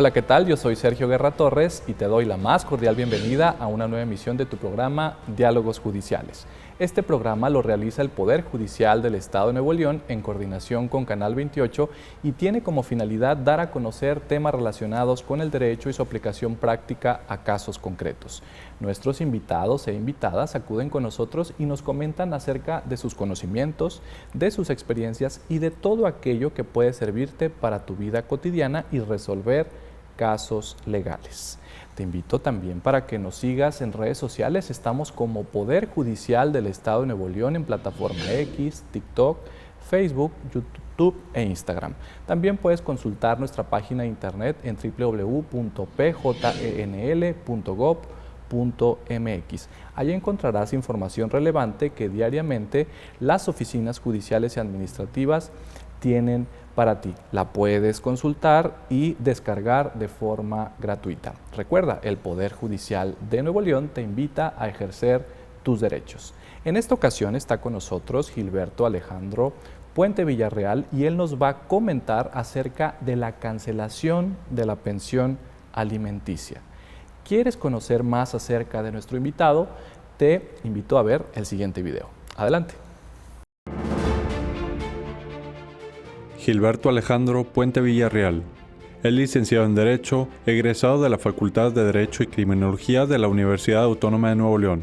Hola, ¿qué tal? Yo soy Sergio Guerra Torres y te doy la más cordial bienvenida a una nueva emisión de tu programa Diálogos Judiciales. Este programa lo realiza el Poder Judicial del Estado de Nuevo León en coordinación con Canal 28 y tiene como finalidad dar a conocer temas relacionados con el derecho y su aplicación práctica a casos concretos. Nuestros invitados e invitadas acuden con nosotros y nos comentan acerca de sus conocimientos, de sus experiencias y de todo aquello que puede servirte para tu vida cotidiana y resolver casos legales. Te invito también para que nos sigas en redes sociales. Estamos como Poder Judicial del Estado de Nuevo León en plataforma X, TikTok, Facebook, YouTube e Instagram. También puedes consultar nuestra página de internet en www.pjnl.gov.mx. Allí encontrarás información relevante que diariamente las oficinas judiciales y administrativas tienen para ti. La puedes consultar y descargar de forma gratuita. Recuerda, el Poder Judicial de Nuevo León te invita a ejercer tus derechos. En esta ocasión está con nosotros Gilberto Alejandro Puente Villarreal y él nos va a comentar acerca de la cancelación de la pensión alimenticia. ¿Quieres conocer más acerca de nuestro invitado? Te invito a ver el siguiente video. Adelante. Gilberto Alejandro Puente Villarreal es licenciado en Derecho, egresado de la Facultad de Derecho y Criminología de la Universidad Autónoma de Nuevo León.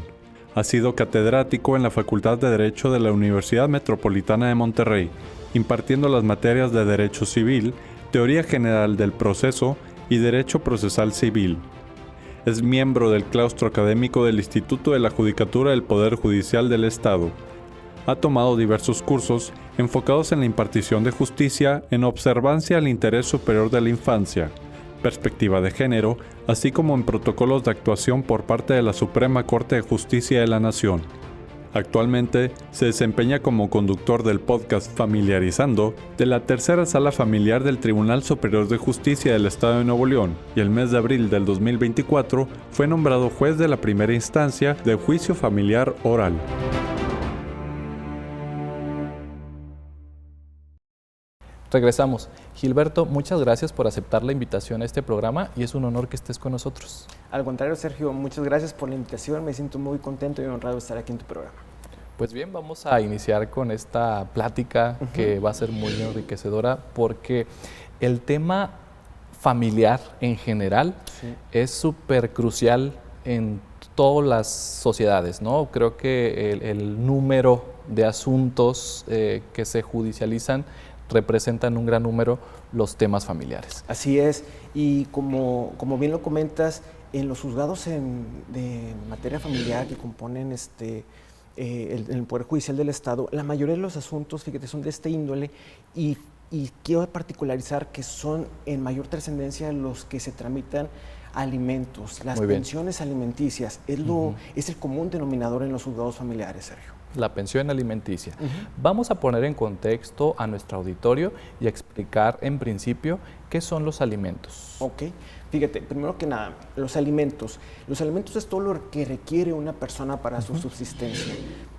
Ha sido catedrático en la Facultad de Derecho de la Universidad Metropolitana de Monterrey, impartiendo las materias de Derecho Civil, Teoría General del Proceso y Derecho Procesal Civil. Es miembro del claustro académico del Instituto de la Judicatura del Poder Judicial del Estado. Ha tomado diversos cursos enfocados en la impartición de justicia en observancia al interés superior de la infancia, perspectiva de género, así como en protocolos de actuación por parte de la Suprema Corte de Justicia de la Nación. Actualmente se desempeña como conductor del podcast Familiarizando de la Tercera Sala Familiar del Tribunal Superior de Justicia del Estado de Nuevo León y el mes de abril del 2024 fue nombrado juez de la primera instancia de juicio familiar oral. Regresamos. Gilberto, muchas gracias por aceptar la invitación a este programa y es un honor que estés con nosotros. Al contrario, Sergio, muchas gracias por la invitación. Me siento muy contento y honrado de estar aquí en tu programa. Pues bien, vamos a iniciar con esta plática que va a ser muy enriquecedora porque el tema familiar en general es súper crucial en todas las sociedades, ¿no? Creo que el número de asuntos que se judicializan representan un gran número los temas familiares. Así es, y como bien lo comentas, en los juzgados de materia familiar que componen el Poder Judicial del Estado, la mayoría de los asuntos, fíjate, son de este índole y quiero particularizar que son en mayor trascendencia los que se tramitan alimentos, las pensiones alimenticias, es el común denominador en los juzgados familiares, Sergio. La pensión alimenticia. Vamos a poner en contexto a nuestro auditorio y a explicar en principio qué son los alimentos. Ok, fíjate, primero que nada, los alimentos es todo lo que requiere una persona para su subsistencia.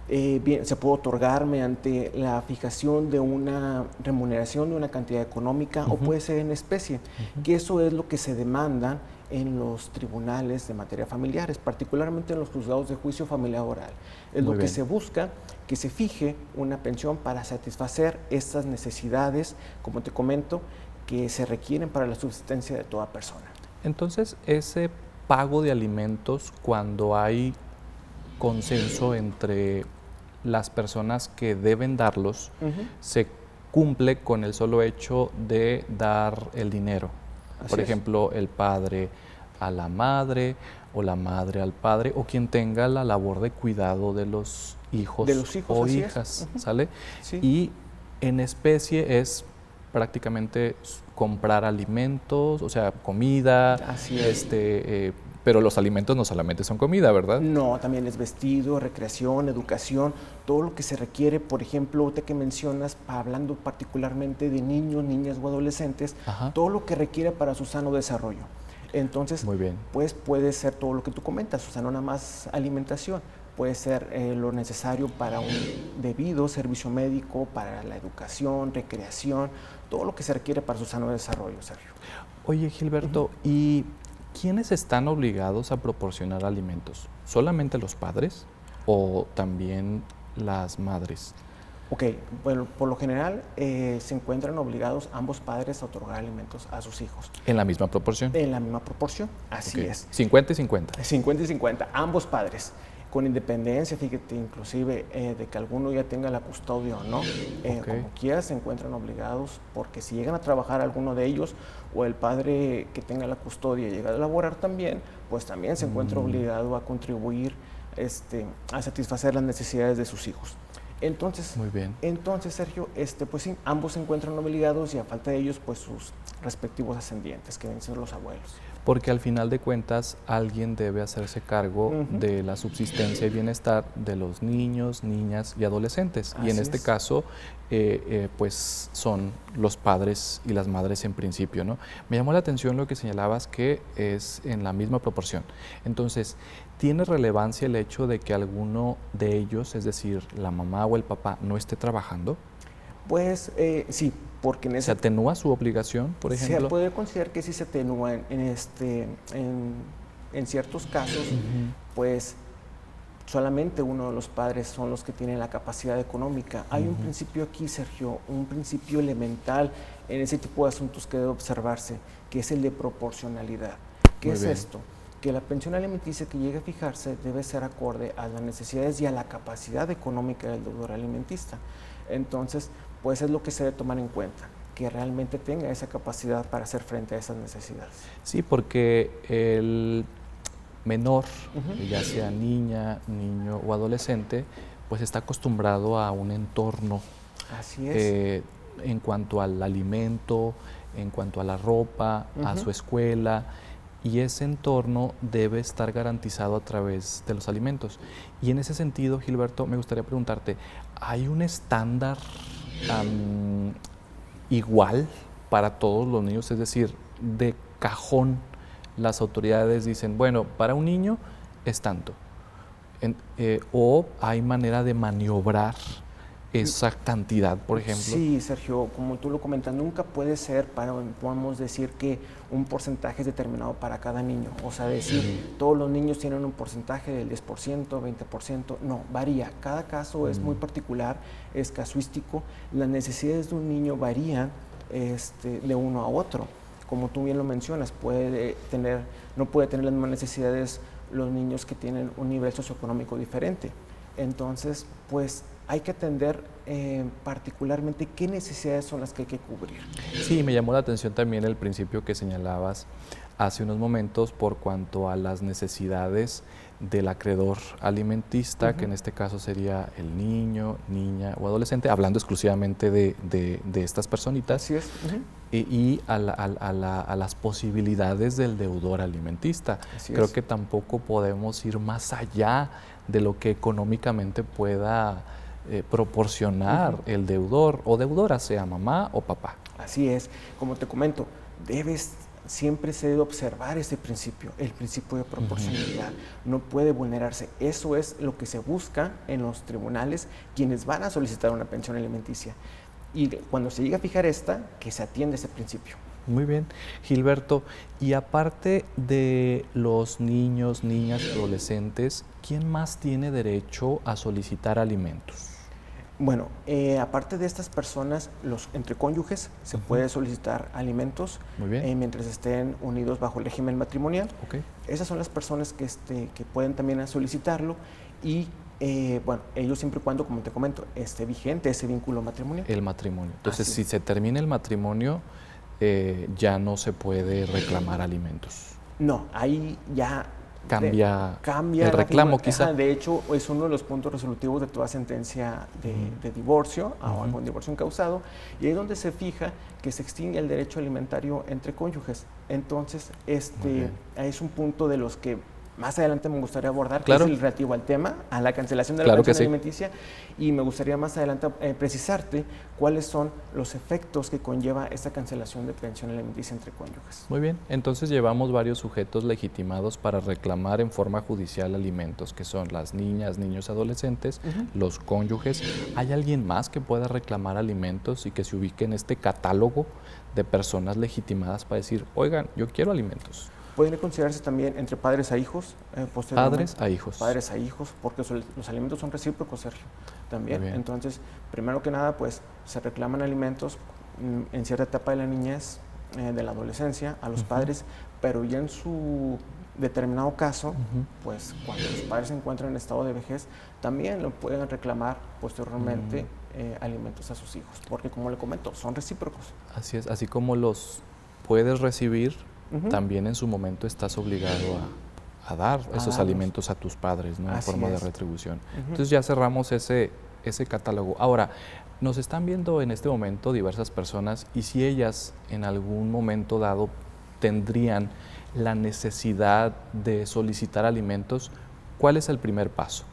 Bien, se puede otorgar mediante la fijación de una remuneración de una cantidad económica o puede ser en especie, que eso es lo que se demanda en los tribunales de materia familiares, particularmente en los juzgados de juicio familiar oral. Es lo que se busca, que se fije una pensión para satisfacer estas necesidades, como te comento, que se requieren para la subsistencia de toda persona. Entonces, ese pago de alimentos, cuando hay consenso entre las personas que deben darlos, se cumple con el solo hecho de dar el dinero. Por ejemplo, el padre a la madre o la madre al padre o quien tenga la labor de cuidado de los hijos o hijas, ¿sale? Sí. Y en especie es prácticamente comprar alimentos, o sea, comida, pero los alimentos no solamente son comida, ¿verdad? No, también es vestido, recreación, educación, todo lo que se requiere, por ejemplo, ahorita que mencionas, hablando particularmente de niños, niñas o adolescentes, todo lo que requiere para su sano desarrollo. Entonces, pues puede ser todo lo que tú comentas, o sea, no nada más alimentación, puede ser lo necesario para un debido servicio médico, para la educación, recreación, todo lo que se requiere para su sano desarrollo, Sergio. Oye, Gilberto, ¿y quiénes están obligados a proporcionar alimentos? ¿Solamente los padres o también las madres? Ok, bueno, por lo general se encuentran obligados ambos padres a otorgar alimentos a sus hijos. ¿En la misma proporción? En la misma proporción, así Ok. es. 50 y 50. 50 y 50, ambos padres. Con independencia, fíjate, inclusive de que alguno ya tenga la custodia o no, como quiera se encuentran obligados, porque si llegan a trabajar alguno de ellos o el padre que tenga la custodia llega a laborar también, pues también se encuentra obligado a contribuir a satisfacer las necesidades de sus hijos. Entonces, muy bien. Entonces, Sergio, pues sí, ambos se encuentran obligados y a falta de ellos, pues sus respectivos ascendientes, que deben ser los abuelos. Porque al final de cuentas alguien debe hacerse cargo de la subsistencia y bienestar de los niños, niñas y adolescentes. Así y en este es. caso, pues son los padres y las madres en principio, ¿no? Me llamó la atención lo que señalabas, que es en la misma proporción. Entonces, ¿tiene relevancia el hecho de que alguno de ellos, es decir, la mamá o el papá, no esté trabajando? Pues sí, porque en ese... ¿Se atenúa su obligación, por ejemplo? Se puede considerar que sí se atenúa en ciertos casos, pues solamente uno de los padres son los que tienen la capacidad económica. Hay un principio aquí, Sergio, un principio elemental en ese tipo de asuntos que debe observarse, que es el de proporcionalidad. ¿Qué es esto? Que la pensión alimenticia que llegue a fijarse debe ser acorde a las necesidades y a la capacidad económica del deudor alimentista. Entonces, pues es lo que se debe tomar en cuenta, que realmente tenga esa capacidad para hacer frente a esas necesidades. Sí, porque el menor, ya sea niña, niño o adolescente, pues está acostumbrado a un entorno. Así es. En cuanto al alimento, en cuanto a la ropa, a su escuela, y ese entorno debe estar garantizado a través de los alimentos. Y en ese sentido, Gilberto, me gustaría preguntarte, ¿hay un estándar igual para todos los niños? Es decir, de cajón las autoridades dicen, bueno, para un niño es tanto, o hay manera de maniobrar esa cantidad, por ejemplo. Sí, Sergio, como tú lo comentas, nunca puede ser, podemos decir que un porcentaje es determinado para cada niño. O sea, decir, todos los niños tienen un porcentaje del 10%, 20%, no, varía. Cada caso es muy particular, es casuístico. Las necesidades de un niño varían de uno a otro. Como tú bien lo mencionas, no puede tener las mismas necesidades los niños que tienen un nivel socioeconómico diferente. Entonces, pues hay que atender particularmente qué necesidades son las que hay que cubrir. Sí, me llamó la atención también el principio que señalabas hace unos momentos por cuanto a las necesidades del acreedor alimentista, que en este caso sería el niño, niña o adolescente, hablando exclusivamente de estas personitas. Así es. Y a las posibilidades del deudor alimentista. Creo que tampoco podemos ir más allá de lo que económicamente pueda proporcionar el deudor o deudora, sea mamá o papá. Así es. Como te comento, siempre se debe observar ese principio, el principio de proporcionalidad. No puede vulnerarse. Eso es lo que se busca en los tribunales, quienes van a solicitar una pensión alimenticia. Y cuando se llega a fijar que se atiende ese principio. Muy bien, Gilberto. Y aparte de los niños, niñas, adolescentes, ¿quién más tiene derecho a solicitar alimentos? Bueno, aparte de estas personas, entre cónyuges se puede solicitar alimentos mientras estén unidos bajo el régimen matrimonial. Esas son las personas que pueden también solicitarlo y bueno, ellos siempre y cuando, como te comento, esté vigente ese vínculo matrimonial. El matrimonio. Entonces, si se termina el matrimonio, ya no se puede reclamar alimentos. No, ahí ya cambia el reclamo, quizá. De hecho, es uno de los puntos resolutivos de toda sentencia de divorcio o algún divorcio incausado, y ahí es donde se fija que se extingue el derecho alimentario entre cónyuges. Entonces, es un punto de los que más adelante me gustaría abordar, claro, que es el relativo al tema, a la cancelación de la claro pensión que sí. alimenticia, y me gustaría más adelante precisarte cuáles son los efectos que conlleva esta cancelación de pensión alimenticia entre cónyuges. Muy bien, entonces llevamos varios sujetos legitimados para reclamar en forma judicial alimentos, que son las niñas, niños, adolescentes, los cónyuges. ¿Hay alguien más que pueda reclamar alimentos y que se ubique en este catálogo de personas legitimadas para decir, oigan, yo quiero alimentos? Pueden considerarse también entre padres a hijos, Padres a hijos. Padres a hijos, porque los alimentos son recíprocos, Sergio, también. Entonces, primero que nada, pues se reclaman alimentos en cierta etapa de la niñez, de la adolescencia, a los padres, pero ya en su determinado caso, pues cuando los padres se encuentran en estado de vejez, también lo pueden reclamar posteriormente alimentos a sus hijos, porque como le comento, son recíprocos. Así es, así como los puedes recibir, también en su momento estás obligado a dar esos alimentos a tus padres, ¿no? En forma de retribución. Entonces ya cerramos ese catálogo. Ahora, nos están viendo en este momento diversas personas y si ellas en algún momento dado tendrían la necesidad de solicitar alimentos, ¿cuál es el primer paso?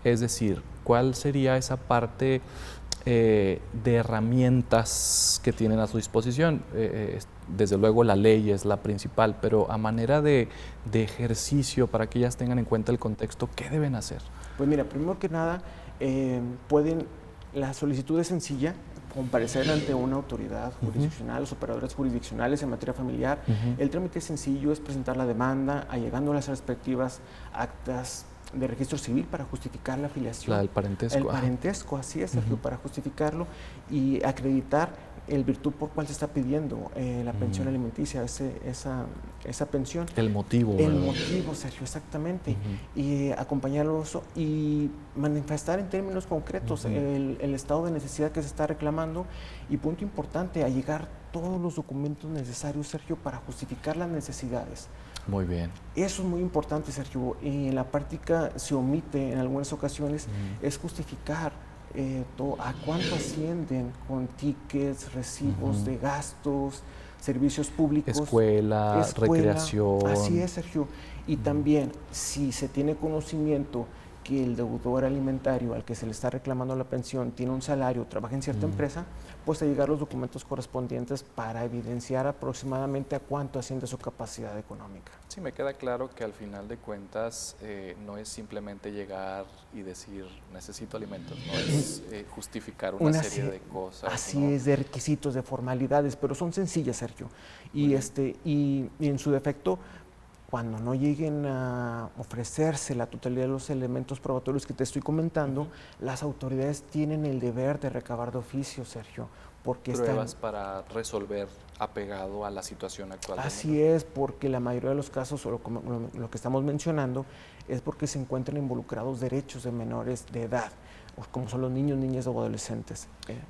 Es decir, ¿cuál sería esa parte de herramientas que tienen a su disposición? Desde luego la ley es la principal, pero a manera de ejercicio para que ellas tengan en cuenta el contexto, ¿qué deben hacer? Pues mira, primero que nada, la solicitud es sencilla, comparecer ante una autoridad jurisdiccional, los operadores jurisdiccionales en materia familiar. El trámite es sencillo, es presentar la demanda, allegando las respectivas actas de registro civil para justificar la afiliación. La del parentesco. El parentesco, así es, Sergio, para justificarlo y acreditar el virtud por cual se está pidiendo la pensión alimenticia, esa pensión. El motivo. El motivo, Sergio, exactamente. Y acompañarlo y manifestar en términos concretos el estado de necesidad que se está reclamando y, punto importante, allegar todos los documentos necesarios, Sergio, para justificar las necesidades. Muy bien. Eso es muy importante, Sergio. Y en la práctica se omite en algunas ocasiones, es justificar a cuánto ascienden con tickets, recibos de gastos, servicios públicos. Escuela, recreación. Así es, Sergio. Y también, si se tiene conocimiento que el deudor alimentario al que se le está reclamando la pensión tiene un salario, trabaja en cierta empresa, pues a llegar los documentos correspondientes para evidenciar aproximadamente a cuánto asciende su capacidad económica. Sí, me queda claro que al final de cuentas no es simplemente llegar y decir necesito alimentos, no es justificar una serie de cosas. Así ¿no? es, de requisitos, de formalidades, pero son sencillas, Sergio. Y en su defecto, cuando no lleguen a ofrecerse la totalidad de los elementos probatorios que te estoy comentando, las autoridades tienen el deber de recabar de oficio, Sergio. Porque pruebas para resolver apegado a la situación actual. Así es, porque la mayoría de los casos, o lo que estamos mencionando, es porque se encuentran involucrados derechos de menores de edad, como son los niños, niñas o adolescentes.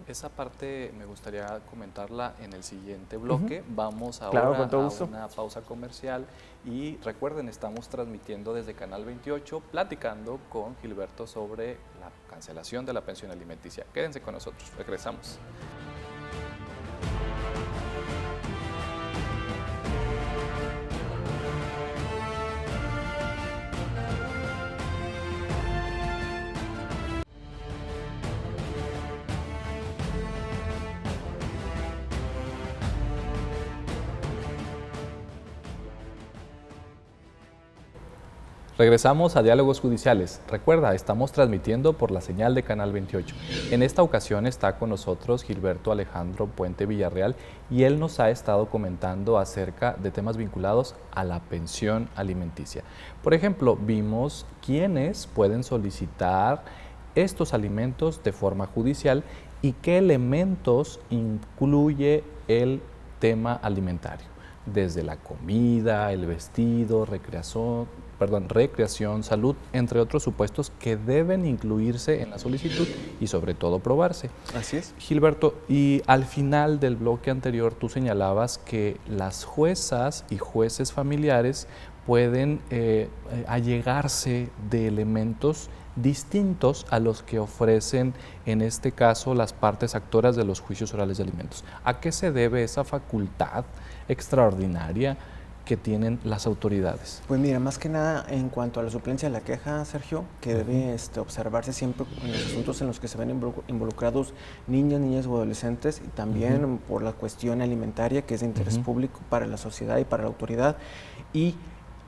Esa parte me gustaría comentarla en el siguiente bloque. Vamos ahora a una pausa comercial y recuerden, estamos transmitiendo desde Canal 28, platicando con Gilberto sobre la cancelación de la pensión alimenticia. Quédense con nosotros, regresamos. Regresamos a Diálogos Judiciales. Recuerda, estamos transmitiendo por la señal de Canal 28. En esta ocasión está con nosotros Gilberto Alejandro Puente Villarreal y él nos ha estado comentando acerca de temas vinculados a la pensión alimenticia. Por ejemplo, vimos quiénes pueden solicitar estos alimentos de forma judicial y qué elementos incluye el tema alimentario. Desde la comida, el vestido, recreación, salud, entre otros supuestos que deben incluirse en la solicitud y sobre todo probarse. Así es. Gilberto, y al final del bloque anterior tú señalabas que las juezas y jueces familiares pueden allegarse de elementos distintos a los que ofrecen, en este caso, las partes actoras de los juicios orales de alimentos. ¿A qué se debe esa facultad extraordinaria que tienen las autoridades? Pues mira, más que nada en cuanto a la suplencia de la queja, Sergio, que debe observarse siempre en los asuntos en los que se ven involucrados niños, niñas o adolescentes, y también por la cuestión alimentaria, que es de interés público para la sociedad y para la autoridad, y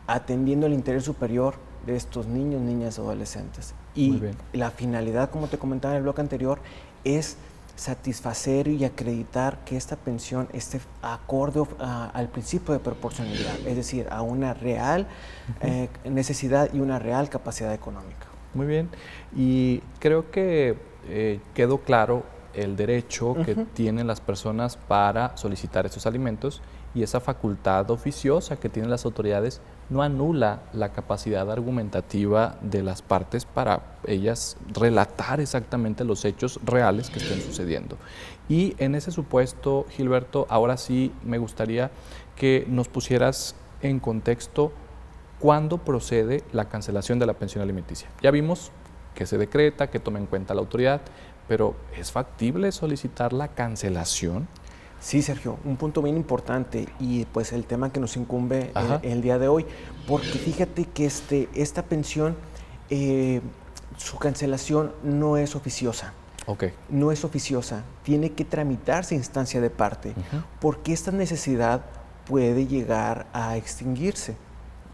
atendiendo el interés superior de estos niños, niñas o adolescentes. Y la finalidad, como te comentaba en el bloque anterior, es satisfacer y acreditar que esta pensión esté acorde al principio de proporcionalidad, es decir, a una real necesidad y una real capacidad económica. Muy bien, y creo que quedó claro el derecho que tienen las personas para solicitar estos alimentos, y esa facultad oficiosa que tienen las autoridades no anula la capacidad argumentativa de las partes para ellas relatar exactamente los hechos reales que estén sucediendo. Y en ese supuesto, Gilberto, ahora sí me gustaría que nos pusieras en contexto cuándo procede la cancelación de la pensión alimenticia. Ya vimos que se decreta, que toma en cuenta la autoridad, pero ¿es factible solicitar la cancelación? Sí, Sergio, un punto bien importante y pues el tema que nos incumbe el día de hoy, porque fíjate que esta pensión, su cancelación no es oficiosa. No es oficiosa, tiene que tramitarse a instancia de parte, porque esta necesidad puede llegar a extinguirse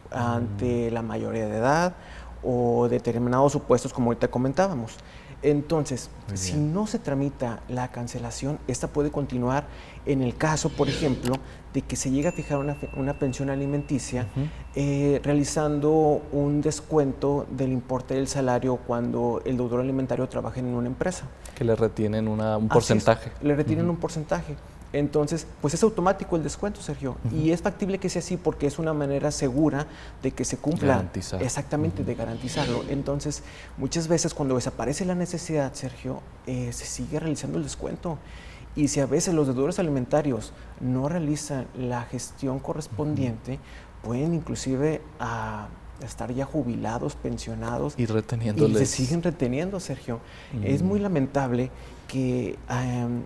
ante la mayoría de edad o determinados supuestos como ahorita comentábamos. Entonces, si no se tramita la cancelación, esta puede continuar en el caso, por ejemplo, de que se llegue a fijar una pensión alimenticia realizando un descuento del importe del salario cuando el deudor alimentario trabaja en una empresa. Que le retienen un porcentaje. Le retienen un porcentaje. Entonces, pues es automático el descuento, Sergio, y es factible que sea así porque es una manera segura de que se cumpla. Garantizar. Exactamente, de garantizarlo. Entonces, muchas veces cuando desaparece la necesidad, Sergio, se sigue realizando el descuento. Y si a veces los deudores alimentarios no realizan la gestión correspondiente, pueden inclusive estar ya jubilados, pensionados. Y reteniéndoles. Y se siguen reteniendo, Sergio. Es muy lamentable que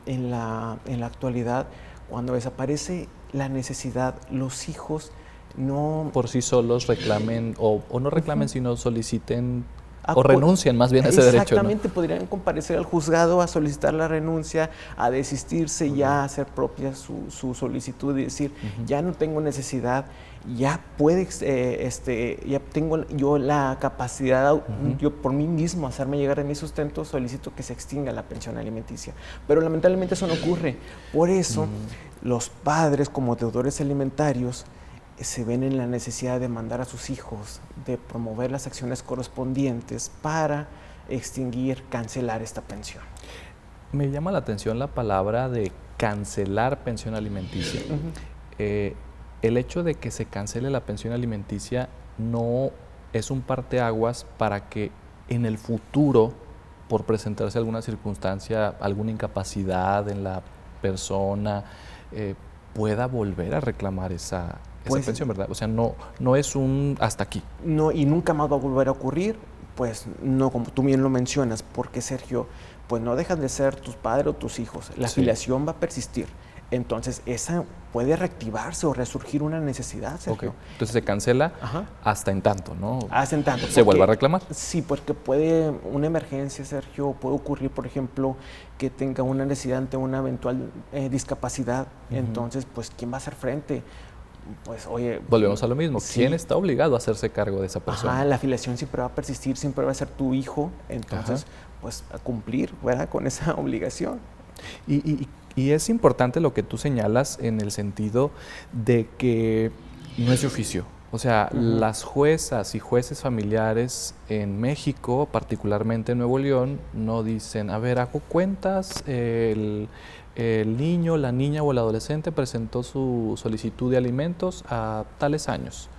en la actualidad, cuando desaparece la necesidad, los hijos no... por sí solos reclamen, o no reclamen, sino soliciten o renuncien más bien a ese derecho. Exactamente, ¿no? Podrían comparecer al juzgado a solicitar la renuncia, a desistirse, ya a hacer propia su solicitud y decir, ya no tengo necesidad, ya ya tengo yo la capacidad, yo por mí mismo hacerme llegar de mi sustento, solicito que se extinga la pensión alimenticia. Pero lamentablemente eso no ocurre. Por eso los padres como deudores alimentarios se ven en la necesidad de mandar a sus hijos, de promover las acciones correspondientes para extinguir, cancelar esta pensión. Me llama la atención la palabra de cancelar pensión alimenticia. El hecho de que se cancele la pensión alimenticia no es un parteaguas para que en el futuro, por presentarse alguna circunstancia, alguna incapacidad en la persona, pueda volver a reclamar esa pensión, ¿verdad? O sea, no es un hasta aquí. No, y nunca más va a volver a ocurrir, pues no, como tú bien lo mencionas, porque Sergio, pues no dejan de ser tus padres o tus hijos, la filiación va a persistir. Entonces, esa puede reactivarse o resurgir una necesidad, Sergio. Entonces se cancela hasta en tanto, ¿no? Hasta en tanto. ¿Se vuelve a reclamar? Sí, porque puede una emergencia, Sergio, puede ocurrir, por ejemplo, que tenga una necesidad ante una eventual discapacidad. Entonces, pues, ¿quién va a hacer frente? Pues, oye... Volvemos a lo mismo. ¿Quién está obligado a hacerse cargo de esa persona? La filiación siempre va a persistir, siempre va a ser tu hijo. Entonces, pues, a cumplir, ¿verdad?, con esa obligación. Y es importante lo que tú señalas en el sentido de que no es de oficio. O sea, las juezas y jueces familiares en México, particularmente en Nuevo León, no dicen, a ver, hago cuentas, el niño, la niña o el adolescente presentó su solicitud de alimentos a tales años.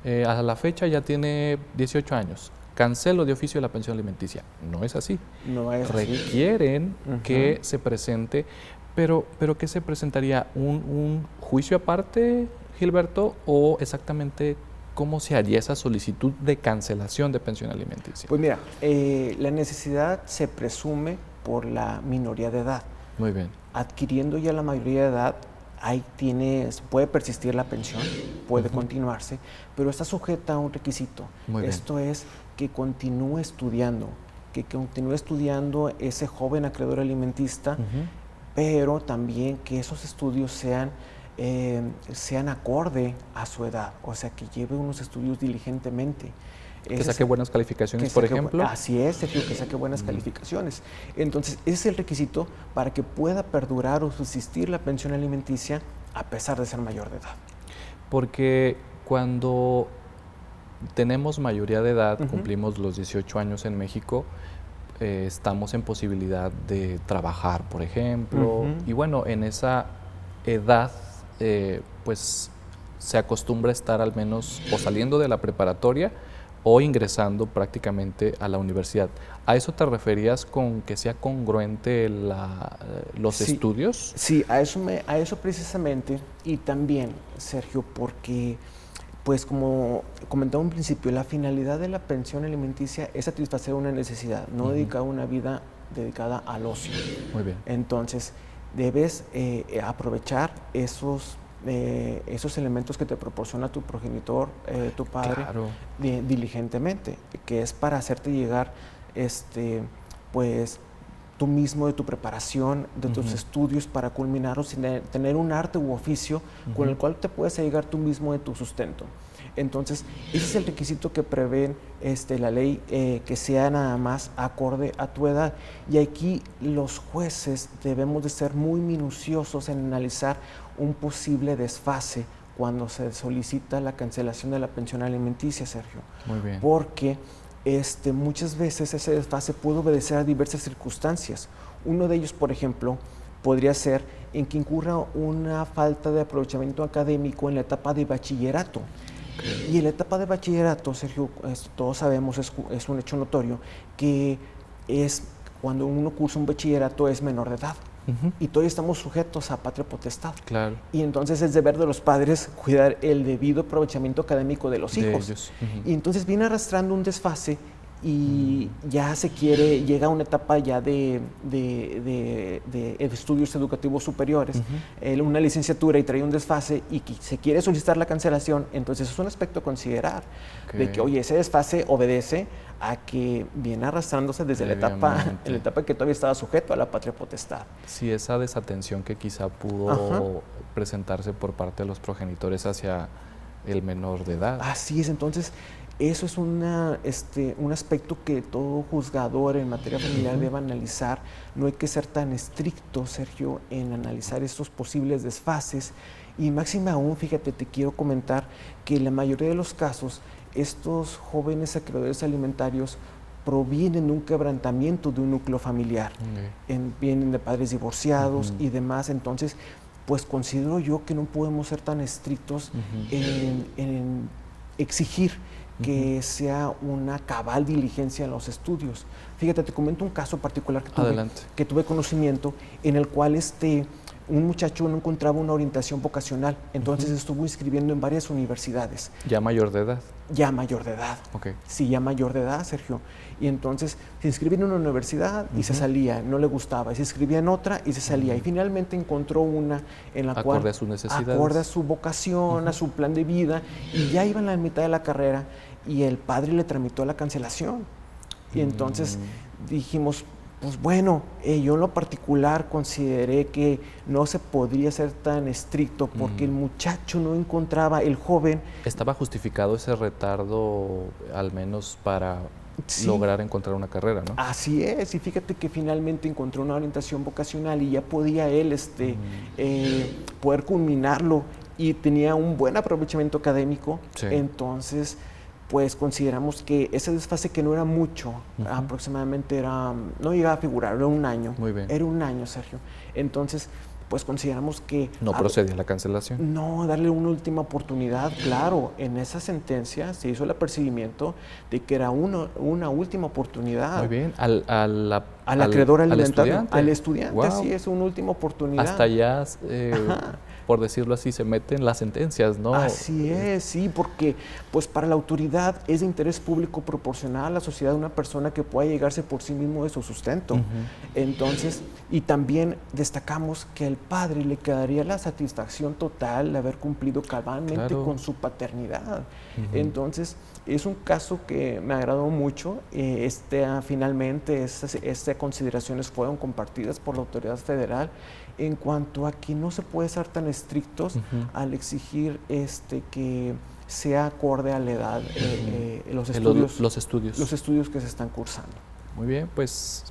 A la fecha ya tiene 18 años. Cancelo de oficio la pensión alimenticia. No es así. No es así. Requieren que se presente, pero ¿qué se presentaría? ¿Un juicio aparte, Gilberto? ¿O exactamente cómo se haría esa solicitud de cancelación de pensión alimenticia? Pues mira, la necesidad se presume por la minoría de edad. Muy bien. Adquiriendo ya la mayoría de edad, puede persistir la pensión, puede continuarse, pero está sujeta a un requisito. Esto es que continúe estudiando, ese joven acreedor alimentista, pero también que esos estudios sean acorde a su edad, o sea, que lleve unos estudios diligentemente. Que saque buenas calificaciones, por ejemplo. Así es, Sergio, que saque buenas calificaciones. Entonces, ese es el requisito para que pueda perdurar o subsistir la pensión alimenticia a pesar de ser mayor de edad. Porque cuando tenemos mayoría de edad, cumplimos los 18 años en México, estamos en posibilidad de trabajar, por ejemplo, y bueno, en esa edad, pues se acostumbra a estar al menos o saliendo de la preparatoria o ingresando prácticamente a la universidad. ¿A eso te referías con que sea congruente los estudios? Sí, a eso precisamente, y también, Sergio, porque, pues como comentaba en principio, la finalidad de la pensión alimenticia es satisfacer una necesidad, no dedicar una vida dedicada al ocio. Muy bien. Entonces, debes aprovechar esos elementos que te proporciona tu progenitor, tu padre, diligentemente, que es para hacerte llegar, pues, tú mismo de tu preparación, de tus estudios, para culminarlos sin tener un arte u oficio con el cual te puedes llegar tú mismo de tu sustento. Entonces, ese es el requisito que prevé la ley, que sea nada más acorde a tu edad. Y aquí los jueces debemos de ser muy minuciosos en analizar un posible desfase cuando se solicita la cancelación de la pensión alimenticia, Sergio. Muy bien. Porque muchas veces ese desfase puede obedecer a diversas circunstancias. Uno de ellos, por ejemplo, podría ser en que incurra una falta de aprovechamiento académico en la etapa de bachillerato. Y en la etapa de bachillerato, Sergio, todos sabemos, es un hecho notorio, que es cuando uno cursa un bachillerato es menor de edad. Y todavía estamos sujetos a patria potestad. Claro. Y entonces es deber de los padres cuidar el debido aprovechamiento académico de los hijos. Y entonces viene arrastrando un desfase y ya llega a una etapa ya de estudios educativos superiores, una licenciatura, y trae un desfase y se quiere solicitar la cancelación. Entonces es un aspecto a considerar, de que, oye, ese desfase obedece a que viene arrastrándose desde la etapa que todavía estaba sujeto a la patria potestad. Sí, esa desatención que quizá pudo presentarse por parte de los progenitores hacia el menor de edad. Así es. Entonces, eso es un aspecto que todo juzgador en materia familiar debe analizar. No hay que ser tan estricto, Sergio, en analizar estos posibles desfases. Y máxima aún, fíjate, te quiero comentar que en la mayoría de los casos, estos jóvenes acreedores alimentarios provienen de un quebrantamiento de un núcleo familiar. Vienen de padres divorciados y demás. Entonces, pues considero yo que no podemos ser tan estrictos en exigir que sea una cabal diligencia en los estudios. Fíjate, te comento un caso particular que tuve conocimiento, en el cual un muchacho no encontraba una orientación vocacional, entonces estuvo inscribiendo en varias universidades. ¿Ya mayor de edad? Ya mayor de edad. Sí, ya mayor de edad, Sergio. Y entonces se inscribía en una universidad y se salía, no le gustaba, y se inscribía en otra y se salía. Y finalmente encontró una en la cual, acorde a sus necesidades, acorde a su vocación, a su plan de vida, y ya iba en la mitad de la carrera y el padre le tramitó la cancelación. Y entonces dijimos, pues bueno, yo en lo particular consideré que no se podría ser tan estricto porque el muchacho no encontraba, el joven... ¿Estaba justificado ese retardo, al menos para lograr encontrar una carrera, no? Así es, y fíjate que finalmente encontró una orientación vocacional y ya podía él poder culminarlo, y tenía un buen aprovechamiento académico. Entonces, pues consideramos que ese desfase, que no era mucho, aproximadamente no llegaba a figurar, era un año. Muy bien. Era un año, Sergio. Entonces, pues consideramos que... ¿No procedía la cancelación? No, darle una última oportunidad. Claro, en esa sentencia se hizo el apercibimiento de que era una última oportunidad. Muy bien. Al acreedor alimentario. estudiante. Al estudiante, Wow. Sí, es una última oportunidad. Hasta ya por decirlo así, se mete en las sentencias, ¿no? Así es, sí, porque pues para la autoridad es de interés público proporcionar a la sociedad una persona que pueda llegarse por sí mismo de su sustento. Entonces, y también destacamos que al padre le quedaría la satisfacción total de haber cumplido cabalmente con su paternidad. Entonces, es un caso que me agradó mucho. Finalmente, estas consideraciones fueron compartidas por la autoridad federal en cuanto a que no se puede ser tan estrictos al exigir que sea acorde a la edad los estudios que se están cursando. Muy bien, pues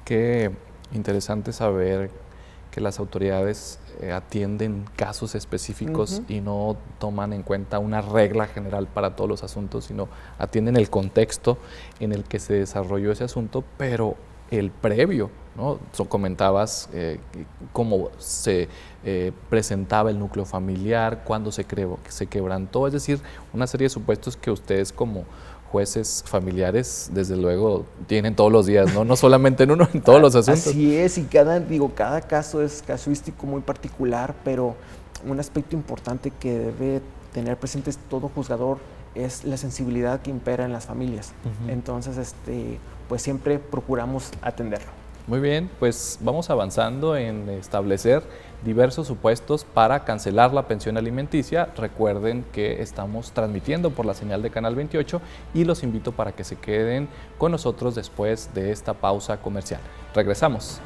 qué interesante saber que las autoridades atienden casos específicos y no toman en cuenta una regla general para todos los asuntos, sino atienden el contexto en el que se desarrolló ese asunto, pero el previo, ¿no? Comentabas cómo se presentaba el núcleo familiar, cuándo se quebrantó, es decir, una serie de supuestos que ustedes como jueces familiares, desde luego, tienen todos los días, ¿no? No solamente en uno, en todos los asuntos. Así es, y cada caso es casuístico muy particular, pero un aspecto importante que debe tener presente todo juzgador es la sensibilidad que impera en las familias. Entonces, pues siempre procuramos atenderlo. Muy bien, pues vamos avanzando en establecer diversos supuestos para cancelar la pensión alimenticia. Recuerden que estamos transmitiendo por la señal de Canal 28 y los invito para que se queden con nosotros después de esta pausa comercial. Regresamos.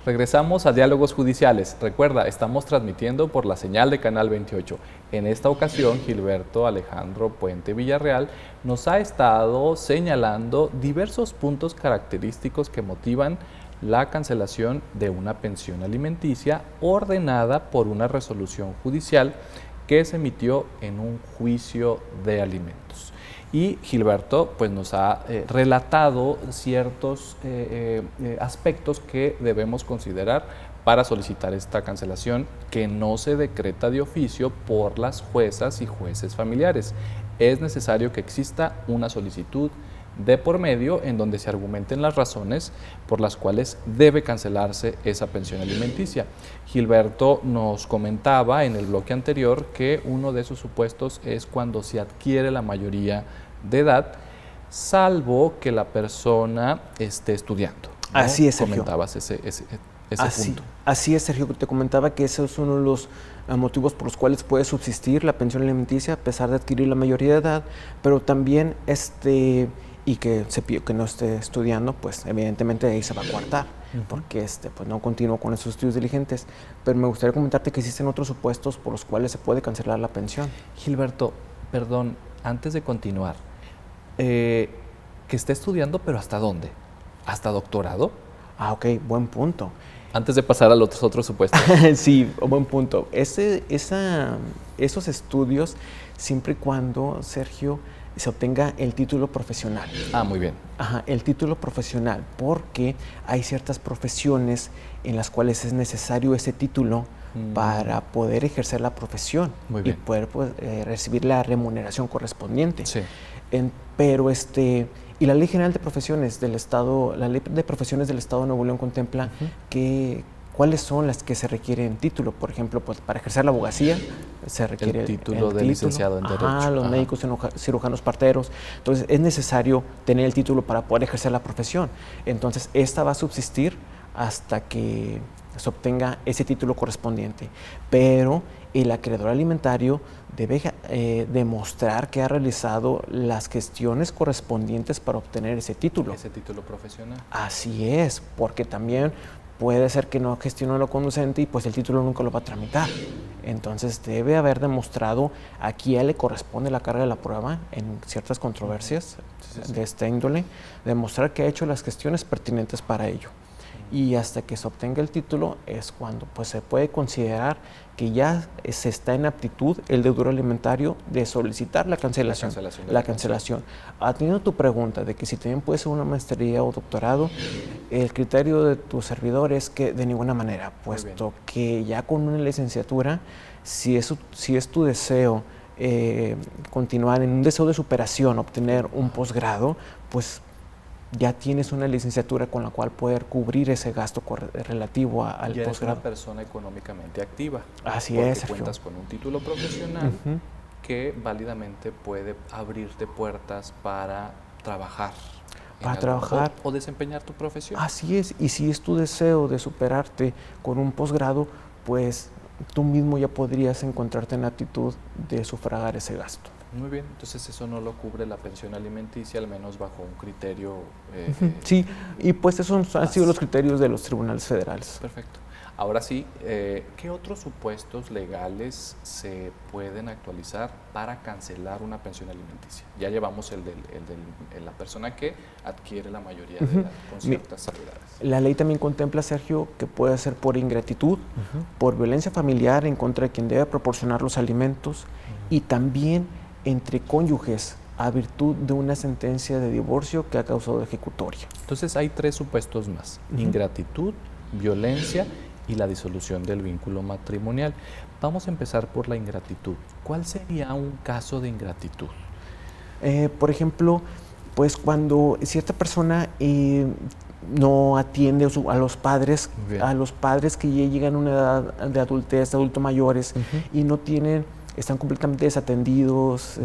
Regresamos a Diálogos Judiciales. Recuerda, estamos transmitiendo por la señal de Canal 28. En esta ocasión, Gilberto Alejandro Puente Villarreal nos ha estado señalando diversos puntos característicos que motivan la cancelación de una pensión alimenticia ordenada por una resolución judicial que se emitió en un juicio de alimentos. Y Gilberto pues, nos ha relatado ciertos aspectos que debemos considerar para solicitar esta cancelación, que no se decreta de oficio por las juezas y jueces familiares. Es necesario que exista una solicitud de por medio en donde se argumenten las razones por las cuales debe cancelarse esa pensión alimenticia. Gilberto nos comentaba en el bloque anterior que uno de esos supuestos es cuando se adquiere la mayoría de edad, salvo que la persona esté estudiando, ¿no? Así es, Sergio. Comentabas ese punto. Así es, Sergio. Te comentaba que ese es uno de los motivos por los cuales puede subsistir la pensión alimenticia a pesar de adquirir la mayoría de edad, pero también y que se pide que no esté estudiando, pues evidentemente ahí se va a coartar, porque pues no continúa con esos estudios diligentes. Pero me gustaría comentarte que existen otros supuestos por los cuales se puede cancelar la pensión. Gilberto, perdón, antes de continuar, que esté estudiando, pero ¿hasta dónde? ¿Hasta doctorado? Ah, ok, buen punto. Antes de pasar a los otros supuestos. Sí, buen punto. Esos estudios, siempre y cuando, Sergio, se obtenga el título profesional. Ah, muy bien. Ajá, el título profesional, porque hay ciertas profesiones en las cuales es necesario ese título para poder ejercer la profesión y poder recibir la remuneración correspondiente. Sí. Pero y la Ley General de Profesiones del Estado, la Ley de Profesiones del Estado de Nuevo León contempla cuáles son las que se requieren título. Por ejemplo, pues para ejercer la abogacía se requiere el título de licenciado en Derecho. Los médicos, cirujanos parteros. Entonces es necesario tener el título para poder ejercer la profesión. Entonces esta va a subsistir hasta que se obtenga ese título correspondiente. Pero el acreedor alimentario debe demostrar que ha realizado las gestiones correspondientes para obtener ese título. Ese título profesional. Así es, porque también puede ser que no gestionó lo conducente y pues el título nunca lo va a tramitar. Entonces debe haber demostrado a quién le corresponde la carga de la prueba en ciertas controversias de esta índole, demostrar que ha hecho las gestiones pertinentes para ello. y hasta que se obtenga el título es cuando pues se puede considerar que ya se está en aptitud el deudor alimentario de solicitar la cancelación. La cancelación. Atendiendo tu pregunta de que si también puede ser una maestría o doctorado, el criterio de tu servidor es que de ninguna manera, puesto que ya con una licenciatura, si es tu deseo continuar en un deseo de superación, obtener un posgrado, pues ya tienes una licenciatura con la cual poder cubrir ese gasto relativo al ya eres posgrado. una persona económicamente activa. Así es, porque cuentas con un título profesional que válidamente puede abrirte puertas para trabajar. O desempeñar tu profesión. Así es, y si es tu deseo de superarte con un posgrado, pues tú mismo ya podrías encontrarte en aptitud de sufragar ese gasto. Muy bien, entonces eso no lo cubre la pensión alimenticia, al menos bajo un criterio... sí, y pues esos han sido los criterios de los tribunales federales. Perfecto. Ahora sí, ¿qué otros supuestos legales se pueden actualizar para cancelar una pensión alimenticia? Ya llevamos el de la persona que adquiere la mayoría de edad con ciertas salvedades. La ley también contempla, Sergio, que puede ser por ingratitud, por violencia familiar en contra de quien debe proporcionar los alimentos y también entre cónyuges a virtud de una sentencia de divorcio que ha causado ejecutoria. Entonces hay 3 supuestos más: ingratitud, violencia y la disolución del vínculo matrimonial. Vamos a empezar por la ingratitud. ¿Cuál sería un caso de ingratitud? Por ejemplo, pues cuando cierta persona no atiende a los padres que ya llegan a una edad de adultez, adultos mayores, y no están completamente desatendidos,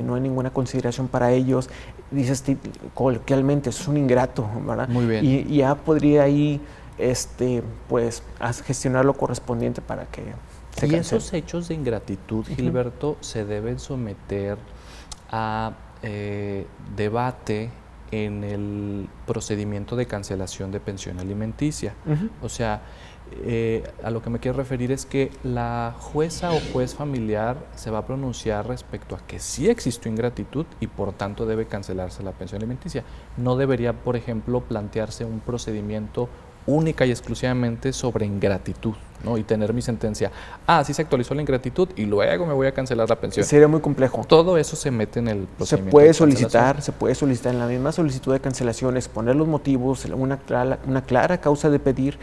no hay ninguna consideración para ellos. Dices coloquialmente, eso es un ingrato, ¿verdad? Muy bien. Y ya podría ahí pues gestionar lo correspondiente para que se cancele. Esos hechos de ingratitud, Gilberto, se deben someter a debate en el procedimiento de cancelación de pensión alimenticia. O sea, a lo que me quiero referir es que la jueza o juez familiar se va a pronunciar respecto a que sí existió ingratitud y por tanto debe cancelarse la pensión alimenticia. No debería, por ejemplo, plantearse un procedimiento única y exclusivamente sobre ingratitud, ¿no? Y tener mi sentencia, sí se actualizó la ingratitud y luego me voy a cancelar la pensión. Sería muy complejo. Todo eso se mete en el procedimiento. Se puede solicitar en la misma solicitud de cancelación, exponer los motivos, una clara causa de pedir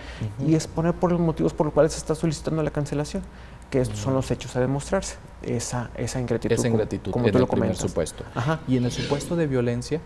y exponer por los motivos por los cuales se está solicitando la cancelación, que estos son los hechos a demostrarse, esa ingratitud. Esa ingratitud, como tú lo comentas. En el primer supuesto. Y en el supuesto de violencia,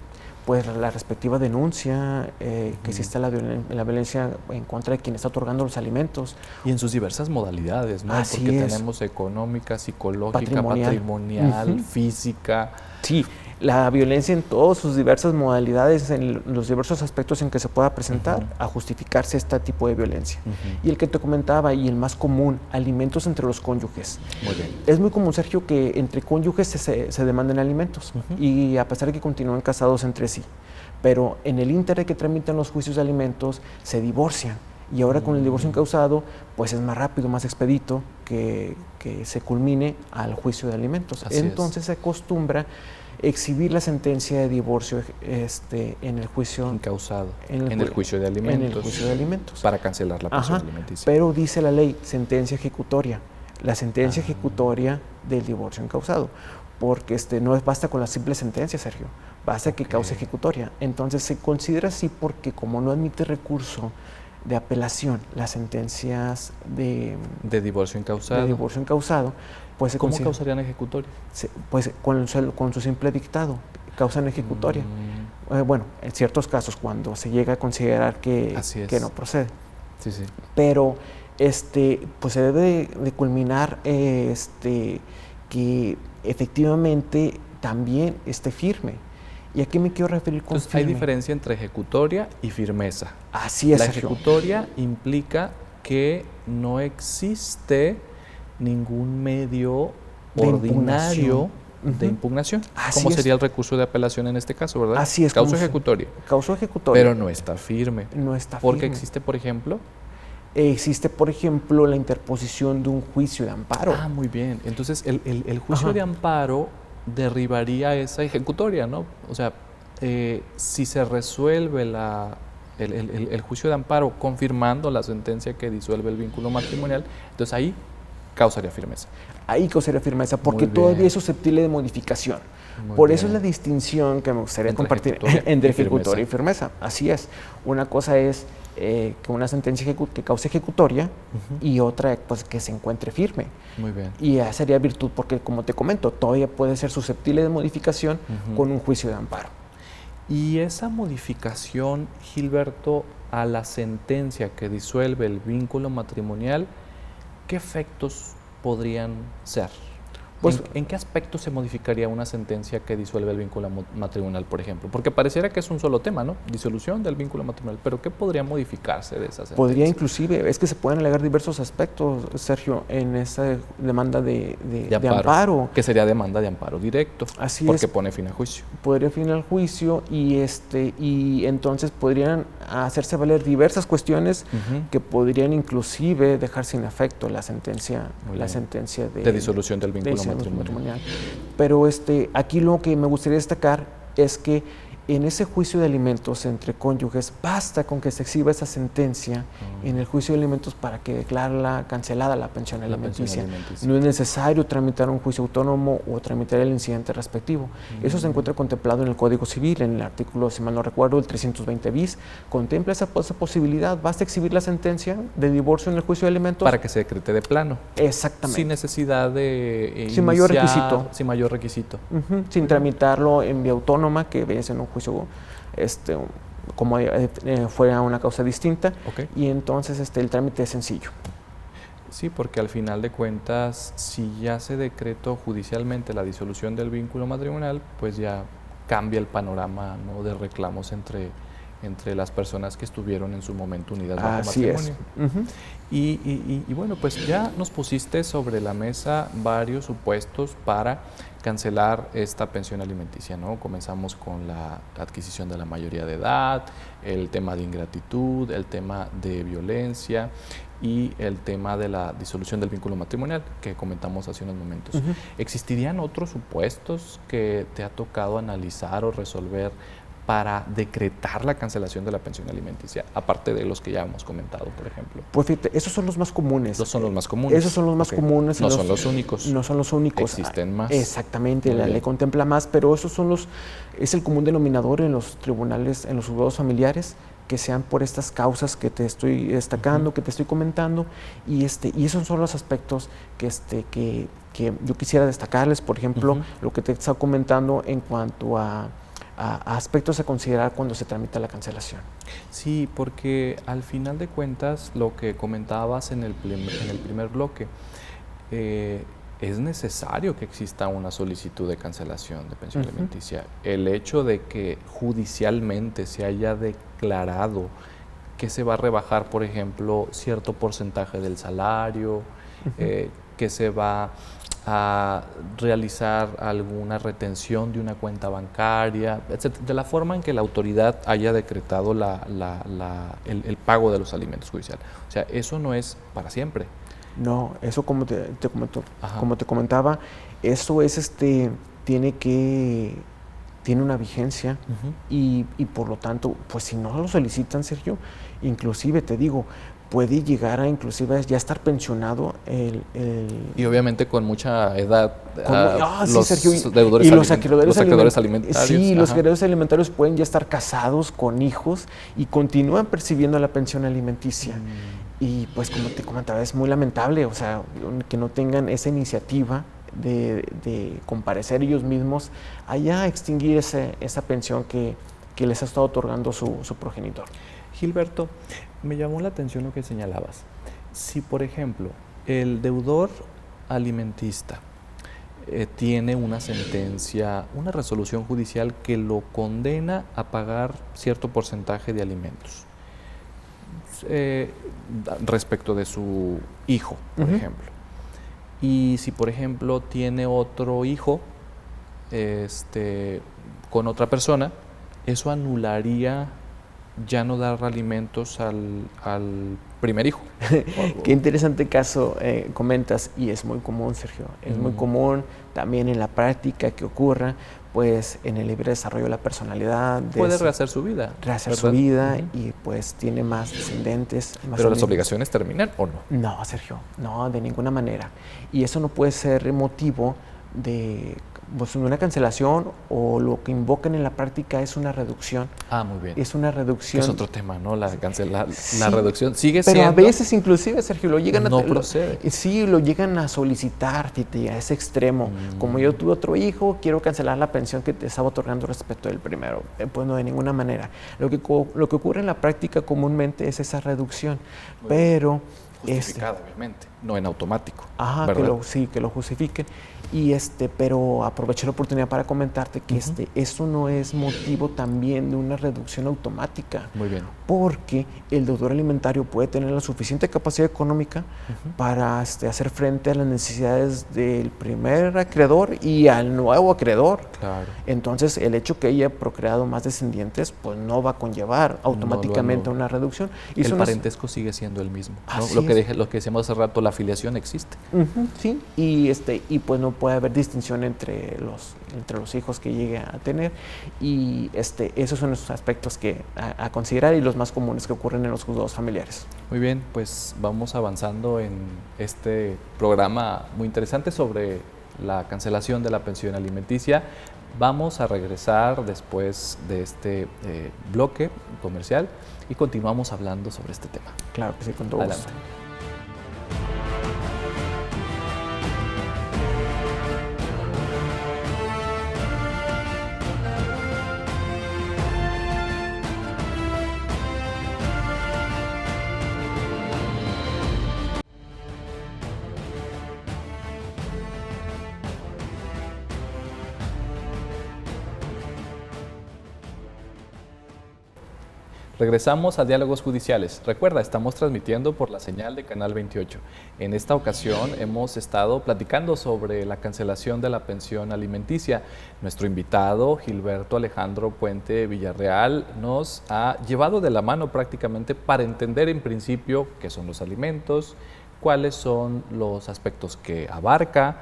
pues la respectiva denuncia, que exista la violencia en contra de quien está otorgando los alimentos. Y en sus diversas modalidades, ¿no? Así Porque es. Tenemos económica, psicológica, patrimonial, física. Sí, la violencia en todas sus diversas modalidades, en los diversos aspectos en que se pueda presentar a justificarse este tipo de violencia. Y el que te comentaba, y el más común, alimentos entre los cónyuges. Muy bien. Es muy común, Sergio, que entre cónyuges se demanden alimentos, y a pesar de que continúan casados entre sí. Pero en el ínter de que tramitan los juicios de alimentos, se divorcian. Y ahora con el divorcio incausado, pues es más rápido, más expedito que se culmine al juicio de alimentos. Entonces se acostumbra exhibir la sentencia de divorcio en el juicio incausado, en el juicio de alimentos. En el juicio de alimentos. Para cancelar la pensión alimenticia. Pero dice la ley, sentencia ejecutoria. La sentencia ejecutoria del divorcio incausado. Porque no basta con la simple sentencia, Sergio. Basta que cause ejecutoria. Entonces se considera así porque como no admite recurso de apelación las sentencias de divorcio incausado. Pues ¿Cómo causarían ejecutoria? Pues con su simple dictado causan ejecutoria. Bueno, en ciertos casos cuando se llega a considerar que no procede. Sí. Pero pues se debe de culminar que efectivamente también esté firme. ¿Y a qué me quiero referir con Entonces, firme? hay diferencia entre ejecutoria y firmeza. Así es, La ejecutoria implica que no existe ningún medio ordinario de impugnación. ¿Cómo sería el recurso de apelación en este caso, verdad? Así es. Causó ejecutoria. Causó ejecutoria. Pero no está firme. No está firme. Porque existe, por ejemplo... Existe, por ejemplo, la interposición de un juicio de amparo. Muy bien. Entonces, el juicio de amparo derribaría esa ejecutoria, ¿no? O sea, si se resuelve la el juicio de amparo confirmando la sentencia que disuelve el vínculo matrimonial, entonces ahí causaría firmeza. Ahí causaría firmeza, porque Muy bien. todavía es susceptible de modificación. Muy Por bien. eso es la distinción que me gustaría Entre compartir ejecutoria entre y firmeza. ejecutoria y firmeza. Así es. Una cosa es que una sentencia que cause ejecutoria y otra pues, que se encuentre firme. Muy bien. Y ya sería virtud porque, como te comento, todavía puede ser susceptible de modificación con un juicio de amparo. Y esa modificación, Gilberto, a la sentencia que disuelve el vínculo matrimonial, ¿qué efectos podrían ser? Pues, ¿En qué aspecto se modificaría una sentencia que disuelve el vínculo matrimonial, por ejemplo? Porque pareciera que es un solo tema, ¿no? Disolución del vínculo matrimonial, pero ¿qué podría modificarse de esa sentencia? podría inclusive, es que se pueden alegar diversos aspectos, Sergio, en esa demanda de amparo. Que sería demanda de amparo directo, Así porque es. pone fin a juicio. Podría fin al juicio y entonces podrían hacerse valer diversas cuestiones que podrían inclusive dejar sin efecto la sentencia, de disolución del vínculo matrimonial. Pero aquí lo que me gustaría destacar es que en ese juicio de alimentos entre cónyuges basta con que se exhiba esa sentencia en el juicio de alimentos para que declararla cancelada la pensión alimenticia. No es necesario tramitar un juicio autónomo o tramitar el incidente respectivo. Eso se encuentra contemplado en el Código Civil, en el artículo, si mal no recuerdo, el 320 bis, contempla esa posibilidad. Basta exhibir la sentencia de divorcio en el juicio de alimentos. Para que se decrete de plano. Exactamente. Sin necesidad de sin mayor requisito. Sin mayor requisito. Sin tramitarlo en vía autónoma, que veas en un juicio como fuera una causa distinta, y entonces el trámite es sencillo. Sí, porque al final de cuentas, si ya se decretó judicialmente la disolución del vínculo matrimonial, pues ya cambia el panorama, ¿no?, de reclamos entre las personas que estuvieron en su momento unidas bajo matrimonio. Y bueno, pues ya nos pusiste sobre la mesa varios supuestos para cancelar esta pensión alimenticia, ¿no? Comenzamos con la adquisición de la mayoría de edad, el tema de ingratitud, el tema de violencia y el tema de la disolución del vínculo matrimonial que comentamos hace unos momentos. ¿Existirían otros supuestos que te ha tocado analizar o resolver para decretar la cancelación de la pensión alimenticia, aparte de los que ya hemos comentado, por ejemplo? Pues fíjate, esos son los más comunes. Esos son los más comunes. Esos son los más comunes. No son los únicos. No son los únicos. Existen más. Exactamente, la ley contempla más, pero esos son es el común denominador en los tribunales, en los juzgados familiares, que sean por estas causas que te estoy destacando, que te estoy comentando, y esos son los aspectos que yo quisiera destacarles, por ejemplo, lo que te he estado comentando en cuanto a aspectos a considerar cuando se tramita la cancelación. Sí, porque al final de cuentas, lo que comentabas en el primer bloque, es necesario que exista una solicitud de cancelación de pensión alimenticia. El hecho de que judicialmente se haya declarado que se va a rebajar, por ejemplo, cierto porcentaje del salario, que se va a realizar alguna retención de una cuenta bancaria, etc., de la forma en que la autoridad haya decretado el pago de los alimentos judiciales. O sea, eso no es para siempre. No, eso como te comentaba, eso es tiene una vigencia y por lo tanto, pues si no lo solicitan, Sergio, inclusive te digo, puede llegar a inclusive ya estar pensionado y obviamente con mucha edad los deudores y los acreedores alimentarios. Sí, los acreedores alimentarios pueden ya estar casados con hijos y continúan percibiendo la pensión alimenticia. Y pues como te comentaba, es muy lamentable, o sea, que no tengan esa iniciativa de comparecer ellos mismos allá a extinguir esa pensión que les ha estado otorgando su progenitor. Gilberto, me llamó la atención lo que señalabas. Si, por ejemplo, el deudor alimentista tiene una sentencia, una resolución judicial que lo condena a pagar cierto porcentaje de alimentos respecto de su hijo, por ejemplo. Y si, por ejemplo, tiene otro hijo con otra persona, eso anularía ya no dar alimentos al primer hijo. Qué interesante caso comentas, y es muy común, Sergio. Es muy común también en la práctica que ocurra, pues en el libre desarrollo de la personalidad. Puede rehacer su vida. Rehacer su vida y pues tiene más descendientes. ¿Pero las obligaciones terminan o no? No, Sergio, no, de ninguna manera. Y eso no puede ser motivo de una cancelación, o lo que invocan en la práctica es una reducción. Ah, muy bien. Es una reducción. Es otro tema, ¿no? La Sí, reducción sigue pero siendo. a veces inclusive, Sergio, lo llegan no procede. Sí, lo llegan a solicitar, fíjate, a ese extremo. Como yo tuve otro hijo, quiero cancelar la pensión que te estaba otorgando respecto del primero. Pues no, de ninguna manera. Lo que ocurre en la práctica comúnmente es esa reducción, pero justificada, obviamente, no en automático. Ajá, que lo justifiquen. Pero aproveché la oportunidad para comentarte que eso no es motivo también de una reducción automática. Muy bien. Porque el deudor alimentario puede tener la suficiente capacidad económica para hacer frente a las necesidades del primer acreedor y al nuevo acreedor. Claro. Entonces, el hecho que haya procreado más descendientes, pues no va a conllevar automáticamente una reducción. Y el parentesco sigue siendo el mismo, ¿no? Lo que decíamos hace rato, la afiliación existe. Sí, y pues no puede haber distinción entre los hijos que llegue a tener, y esos son los aspectos que a considerar, y los más comunes que ocurren en los juzgados familiares. Muy bien, pues vamos avanzando en este programa muy interesante sobre la cancelación de la pensión alimenticia. Vamos a regresar después de este bloque comercial y continuamos hablando sobre este tema. Claro que sí, con todo gusto. Regresamos a Diálogos Judiciales. Recuerda, estamos transmitiendo por la señal de Canal 28. En esta ocasión hemos estado platicando sobre la cancelación de la pensión alimenticia. Nuestro invitado, Gilberto Alejandro Puente Villarreal, nos ha llevado de la mano prácticamente para entender en principio qué son los alimentos, cuáles son los aspectos que abarca,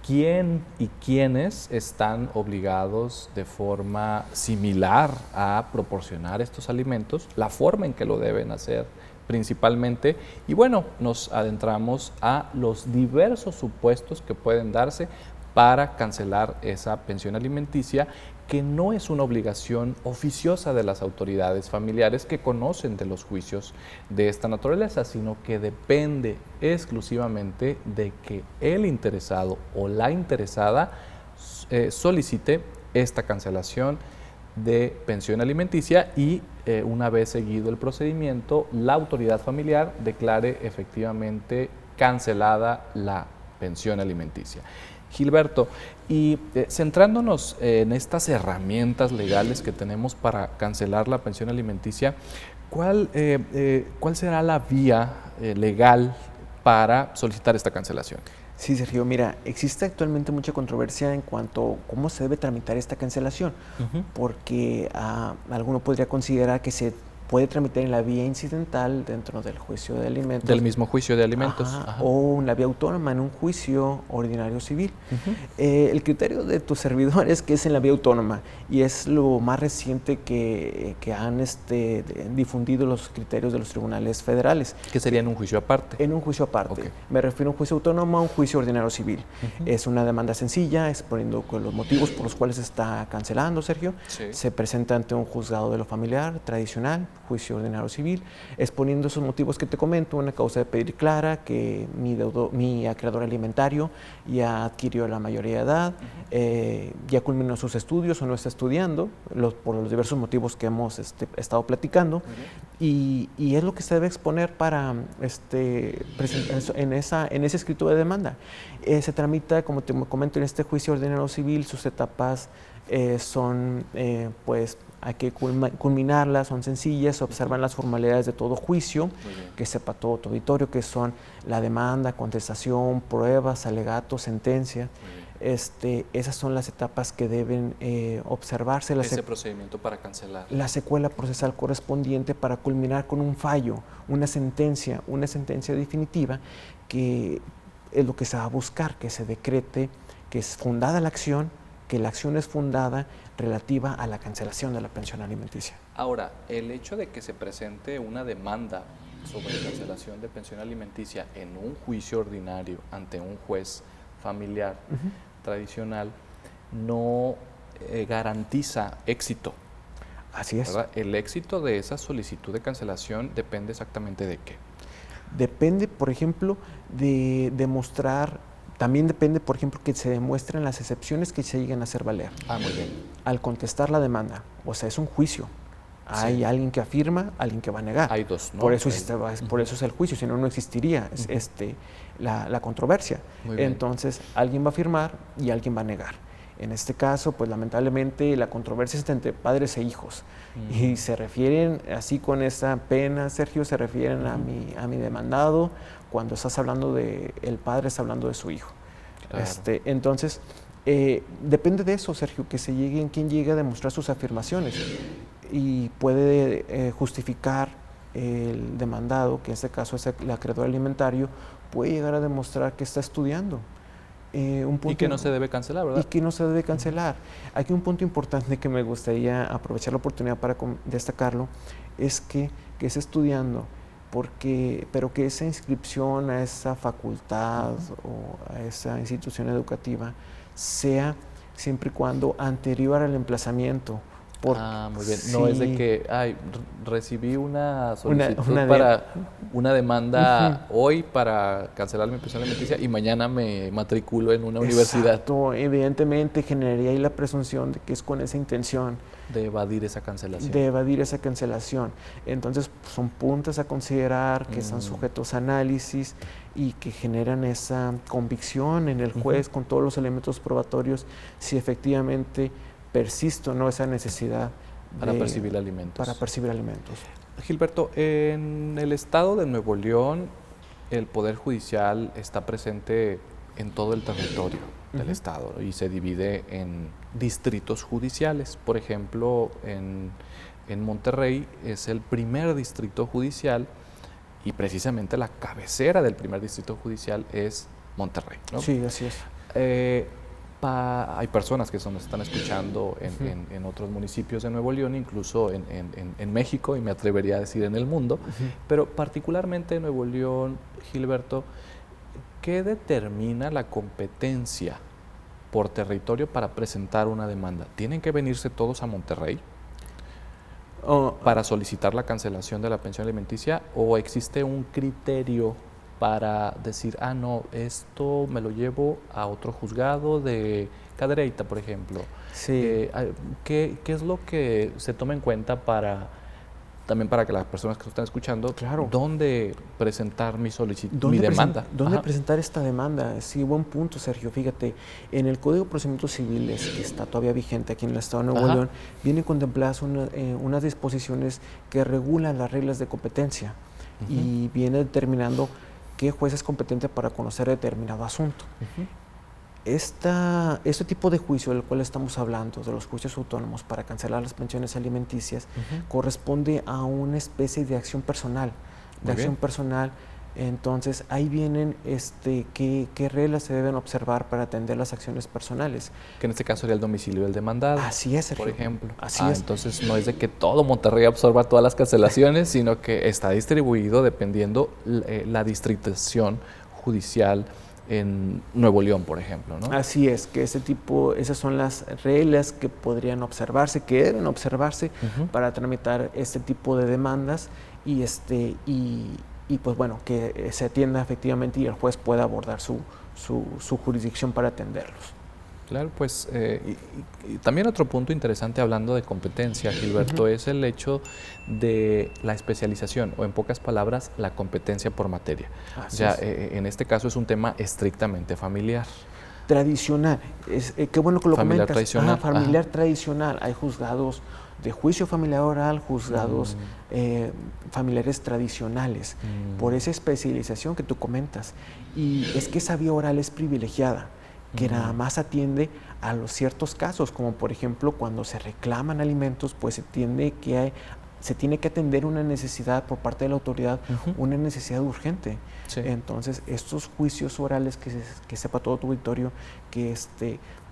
quién y quiénes están obligados de forma similar a proporcionar estos alimentos, la forma en que lo deben hacer principalmente, y bueno, nos adentramos a los diversos supuestos que pueden darse para cancelar esa pensión alimenticia, que no es una obligación oficiosa de las autoridades familiares que conocen de los juicios de esta naturaleza, sino que depende exclusivamente de que el interesado o la interesada solicite esta cancelación de pensión alimenticia y una vez seguido el procedimiento, la autoridad familiar declare efectivamente cancelada la pensión alimenticia. Gilberto, y centrándonos en estas herramientas legales que tenemos para cancelar la pensión alimenticia, ¿cuál será la vía legal para solicitar esta cancelación? Sí, Sergio, mira, existe actualmente mucha controversia en cuanto a cómo se debe tramitar esta cancelación, porque alguno podría considerar que se puede tramitar en la vía incidental dentro del juicio de alimentos. Del mismo juicio de alimentos. O en la vía autónoma en un juicio ordinario civil. El criterio de tus servidores es que es en la vía autónoma, y es lo más reciente que han difundido los criterios de los tribunales federales. ¿Qué sería en un juicio aparte? En un juicio aparte. Okay. Me refiero a un juicio autónomo, a un juicio ordinario civil. Es una demanda sencilla, exponiendo con los motivos por los cuales se está cancelando, Sergio. Sí. Se presenta ante un juzgado de lo familiar tradicional, juicio ordinario civil, exponiendo esos motivos que te comento, una causa de pedir clara, que mi acreedor alimentario ya adquirió la mayoría de edad, ya culminó sus estudios o no está estudiando, por los diversos motivos que hemos estado platicando, y es lo que se debe exponer para en ese escrito de demanda. Se tramita, como te comento, en este juicio ordinario civil, sus etapas son, pues, hay que culminarlas, son sencillas, se observan las formalidades de todo juicio, que sepa todo tu auditorio, que son la demanda, contestación, pruebas, alegatos, sentencia. esas son las etapas que deben observarse. Ese procedimiento para cancelar. La secuela procesal correspondiente para culminar con un fallo, una sentencia definitiva, que es lo que se va a buscar, que se decrete que es fundada la acción, que la acción es fundada relativa a la cancelación de la pensión alimenticia. Ahora, el hecho de que se presente una demanda sobre cancelación de pensión alimenticia en un juicio ordinario ante un juez familiar tradicional no garantiza éxito. Así es. ¿Verdad? El éxito de esa solicitud de cancelación depende exactamente de qué. Depende, por ejemplo, de demostrar, también depende, por ejemplo, que se demuestren las excepciones que se lleguen a hacer valer. Muy bien. Al contestar la demanda, o sea, es un juicio. Hay alguien que afirma, alguien que va a negar. Hay dos, ¿no? Por eso es el juicio, si no, no existiría la controversia. Entonces, alguien va a afirmar y alguien va a negar. En este caso, pues lamentablemente la controversia está entre padres e hijos. Y se refieren, así con esa pena, Sergio, se refieren a mi demandado. Cuando estás hablando de el padre, está hablando de su hijo. Claro. Entonces, depende de eso, Sergio, que se llegue, quien llegue a demostrar sus afirmaciones. Y puede justificar el demandado, que en este caso es el acreedor alimentario, puede llegar a demostrar que está estudiando. Y que no se debe cancelar, ¿verdad? Y que no se debe cancelar. Aquí un punto importante que me gustaría aprovechar la oportunidad para destacarlo es que es estudiando, pero que esa inscripción a esa facultad o a esa institución educativa sea siempre y cuando anterior al emplazamiento. Muy bien. No es de que recibí una solicitud para una demanda hoy para cancelar mi pensión alimenticia y mañana me matriculo en una universidad. Exacto. Evidentemente generaría ahí la presunción de que es con esa intención. De evadir esa cancelación. Entonces, son puntos a considerar que están sujetos a análisis y que generan esa convicción en el juez con todos los elementos probatorios si efectivamente persiste o no esa necesidad para percibir alimentos. Gilberto, en el estado de Nuevo León, el Poder Judicial está presente en todo el territorio del estado y se divide en distritos judiciales. Por ejemplo, en Monterrey es el primer distrito judicial y precisamente la cabecera del primer distrito judicial es Monterrey, ¿no? Sí, así es. Hay personas que nos están escuchando en otros municipios de Nuevo León, incluso en México, y me atrevería a decir en el mundo, pero particularmente en Nuevo León, Gilberto, ¿qué determina la competencia por territorio para presentar una demanda? ¿Tienen que venirse todos a Monterrey para solicitar la cancelación de la pensión alimenticia o existe un criterio para decir, no, esto me lo llevo a otro juzgado de Cadereyta, por ejemplo? Sí. ¿Qué es lo que se toma en cuenta también para que las personas que nos están escuchando, dónde presentar mi solicitud, mi demanda? ¿Dónde presentar esta demanda? Sí, buen punto, Sergio. Fíjate, en el Código de Procedimientos Civiles, que está todavía vigente aquí en el Estado de Nuevo León, vienen contempladas unas disposiciones que regulan las reglas de competencia y viene determinando qué juez es competente para conocer determinado asunto. Este tipo de juicio del cual estamos hablando, de los juicios autónomos para cancelar las pensiones alimenticias, corresponde a una especie de acción personal. Entonces, ahí vienen qué reglas se deben observar para atender las acciones personales. Que en este caso sería el domicilio del demandado. Así es, Sergio. Por ejemplo. Así es. Entonces, no es de que todo Monterrey absorba todas las cancelaciones, sino que está distribuido dependiendo la distritación judicial en Nuevo León, por ejemplo, ¿no? Así es, que esas son las reglas que podrían observarse, que deben observarse para tramitar este tipo de demandas y pues bueno, que se atienda efectivamente y el juez pueda abordar su jurisdicción para atenderlos. Claro, pues y también otro punto interesante hablando de competencia, Gilberto, es el hecho de la especialización o en pocas palabras la competencia por materia. En este caso es un tema estrictamente familiar. Tradicional, qué bueno que lo familiar comentas. Tradicional. Familiar tradicional, hay juzgados de juicio familiar oral, juzgados familiares tradicionales, por esa especialización que tú comentas. Y es que esa vía oral es privilegiada. que nada más atiende a los ciertos casos, como por ejemplo cuando se reclaman alimentos, pues se tiene que atender una necesidad por parte de la autoridad, una necesidad urgente. Sí. Entonces, estos juicios orales que sepa todo tu auditorio, que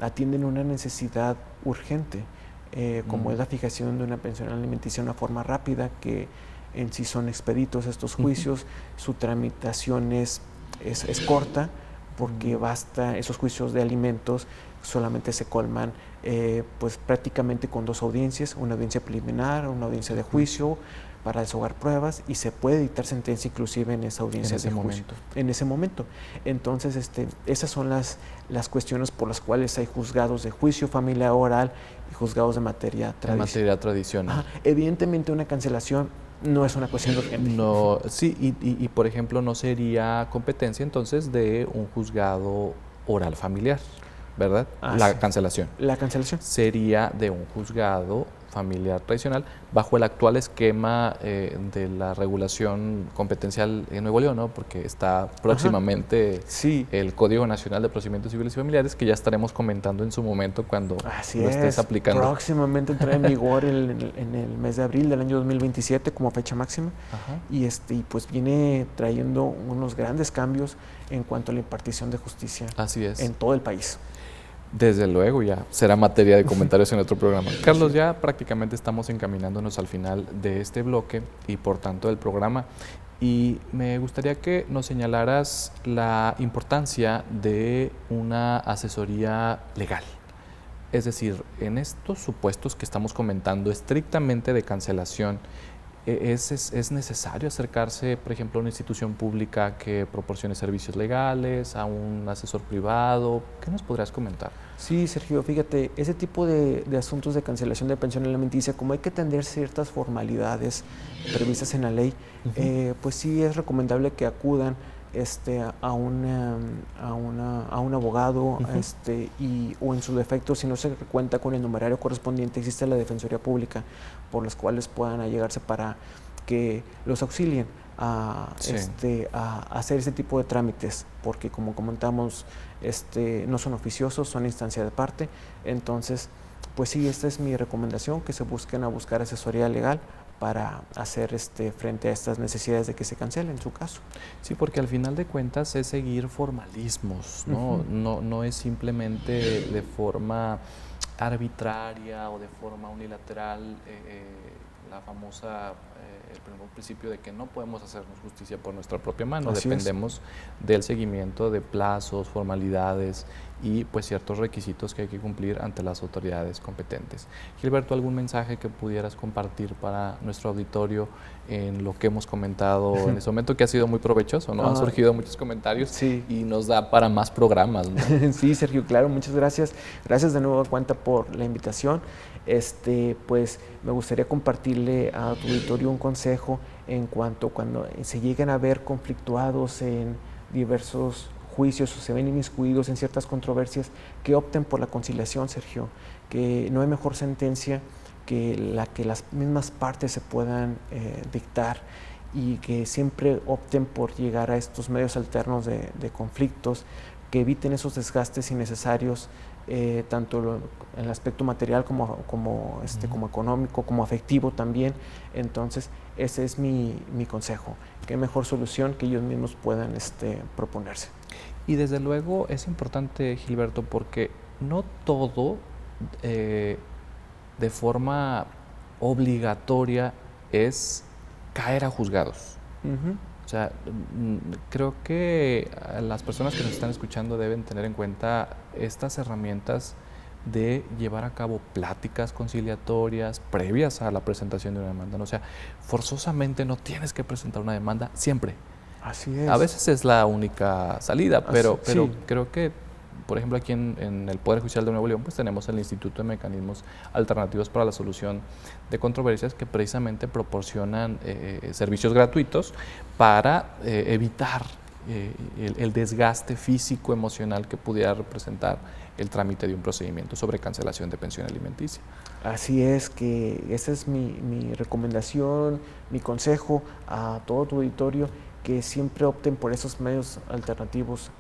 atienden una necesidad urgente, como es la fijación de una pensión alimenticia de una forma rápida, que en sí son expeditos estos juicios, su tramitación es corta, porque basta, esos juicios de alimentos solamente se colman pues prácticamente con 2 audiencias, una audiencia preliminar, una audiencia de juicio para deshogar pruebas, y se puede dictar sentencia inclusive en esa audiencia de juicio. En ese momento. Entonces, esas son las cuestiones por las cuales hay juzgados de juicio, familia oral y juzgados de materia tradicional. Evidentemente una cancelación no es una cuestión urgente. No, sí, y por ejemplo no sería competencia entonces de un juzgado oral familiar, ¿verdad? La cancelación. La cancelación. Sería de un juzgado familiar tradicional bajo el actual esquema de la regulación competencial en Nuevo León, ¿no? Porque está próximamente el Código Nacional de Procedimientos Civiles y Familiares, que ya estaremos comentando en su momento cuando lo estés aplicando. Próximamente entrará en vigor en el mes de abril del año 2027 como fecha máxima. Y pues viene trayendo unos grandes cambios en cuanto a la impartición de justicia. Así es. En todo el país. Desde luego, ya será materia de comentarios en otro programa. Carlos, ya prácticamente estamos encaminándonos al final de este bloque y por tanto del programa, y me gustaría que nos señalaras la importancia de una asesoría legal. Es decir, en estos supuestos que estamos comentando estrictamente de cancelación, ¿es necesario acercarse, por ejemplo, a una institución pública que proporcione servicios legales, a un asesor privado? ¿Qué nos podrías comentar? Sí, Sergio, fíjate, ese tipo de asuntos de cancelación de pensión alimenticia, como hay que atender ciertas formalidades previstas en la ley, pues sí es recomendable que acudan a un abogado, o en su defecto, si no se cuenta con el numerario correspondiente, existe la Defensoría Pública, por los cuales puedan allegarse para que los auxilien a hacer ese tipo de trámites, porque como comentamos, no son oficiosos, son instancia de parte. Entonces, pues sí, esta es mi recomendación, que se busquen a buscar asesoría legal para hacer frente a estas necesidades de que se cancele en su caso. Sí, porque al final de cuentas es seguir formalismos, ¿no? No es simplemente de forma arbitraria o de forma unilateral la famosa el primer principio de que no podemos hacernos justicia por nuestra propia mano. Dependemos del seguimiento de plazos, formalidades y pues ciertos requisitos que hay que cumplir ante las autoridades competentes. Gilberto, ¿algún mensaje que pudieras compartir para nuestro auditorio en lo que hemos comentado en este momento, que ha sido muy provechoso, ¿no? Han surgido muchos comentarios y nos da para más programas, ¿no? Sí, Sergio, claro, muchas gracias. Gracias de nuevo, Cuenta, por la invitación. Pues me gustaría compartirle a tu auditorio un consejo en cuanto cuando se lleguen a ver conflictuados en diversos juicios o se ven inmiscuidos en ciertas controversias, que opten por la conciliación, Sergio, que no hay mejor sentencia que la que las mismas partes se puedan dictar, y que siempre opten por llegar a estos medios alternos de conflictos, que eviten esos desgastes innecesarios, tanto en el aspecto material como económico, como afectivo también. Entonces, ese es mi consejo. Qué mejor solución que ellos mismos puedan proponerse. Y desde luego es importante, Gilberto, porque no todo de forma obligatoria es caer a juzgados. O sea, creo que las personas que nos están escuchando deben tener en cuenta estas herramientas de llevar a cabo pláticas conciliatorias previas a la presentación de una demanda, ¿no? O sea, forzosamente no tienes que presentar una demanda siempre. Así es. A veces es la única salida, pero creo que, por ejemplo, aquí en el Poder Judicial de Nuevo León, pues tenemos el Instituto de Mecanismos Alternativos para la Solución de Controversias, que precisamente proporcionan servicios gratuitos para evitar el desgaste físico, emocional que pudiera representar el trámite de un procedimiento sobre cancelación de pensión alimenticia. Así es, que esa es mi recomendación, mi consejo a todo tu auditorio, que siempre opten por esos medios alternativos,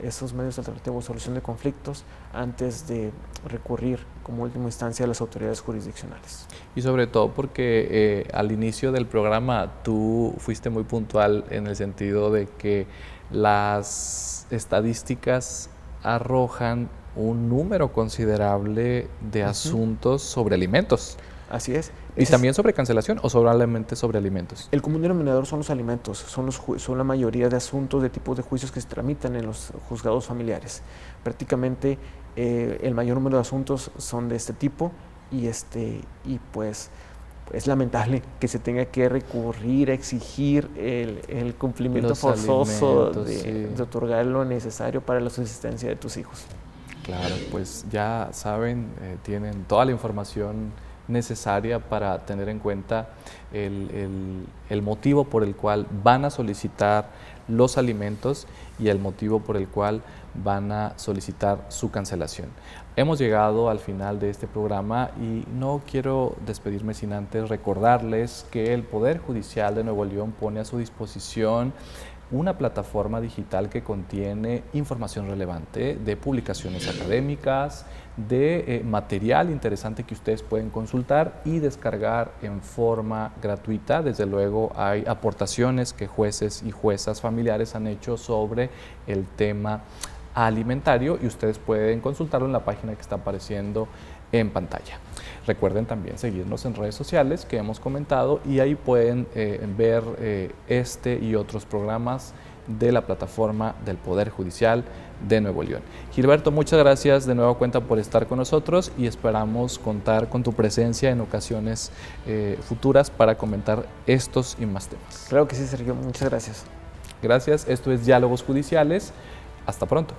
solución de conflictos, antes de recurrir como última instancia a las autoridades jurisdiccionales. Y sobre todo porque al inicio del programa tú fuiste muy puntual en el sentido de que las estadísticas arrojan un número considerable de asuntos sobre alimentos. Así es. ¿Y también sobre cancelación o solamente sobre alimentos? El común denominador son los alimentos, son la mayoría de asuntos de tipos de juicios que se tramitan en los juzgados familiares. Prácticamente el mayor número de asuntos son de este tipo y pues es lamentable que se tenga que recurrir a exigir el cumplimiento forzoso de otorgar lo necesario para la subsistencia de tus hijos. Claro, pues ya saben, tienen toda la información necesaria para tener en cuenta el motivo por el cual van a solicitar los alimentos y el motivo por el cual van a solicitar su cancelación. Hemos llegado al final de este programa y no quiero despedirme sin antes recordarles que el Poder Judicial de Nuevo León pone a su disposición una plataforma digital que contiene información relevante de publicaciones académicas, de material interesante que ustedes pueden consultar y descargar en forma gratuita. Desde luego hay aportaciones que jueces y juezas familiares han hecho sobre el tema alimentario y ustedes pueden consultarlo en la página que está apareciendo en pantalla. Recuerden también seguirnos en redes sociales que hemos comentado y ahí pueden ver este y otros programas de la plataforma del Poder Judicial de Nuevo León. Gilberto, muchas gracias de nueva cuenta por estar con nosotros y esperamos contar con tu presencia en ocasiones futuras para comentar estos y más temas. Claro que sí, Sergio. Muchas gracias. Gracias. Esto es Diálogos Judiciales. Hasta pronto.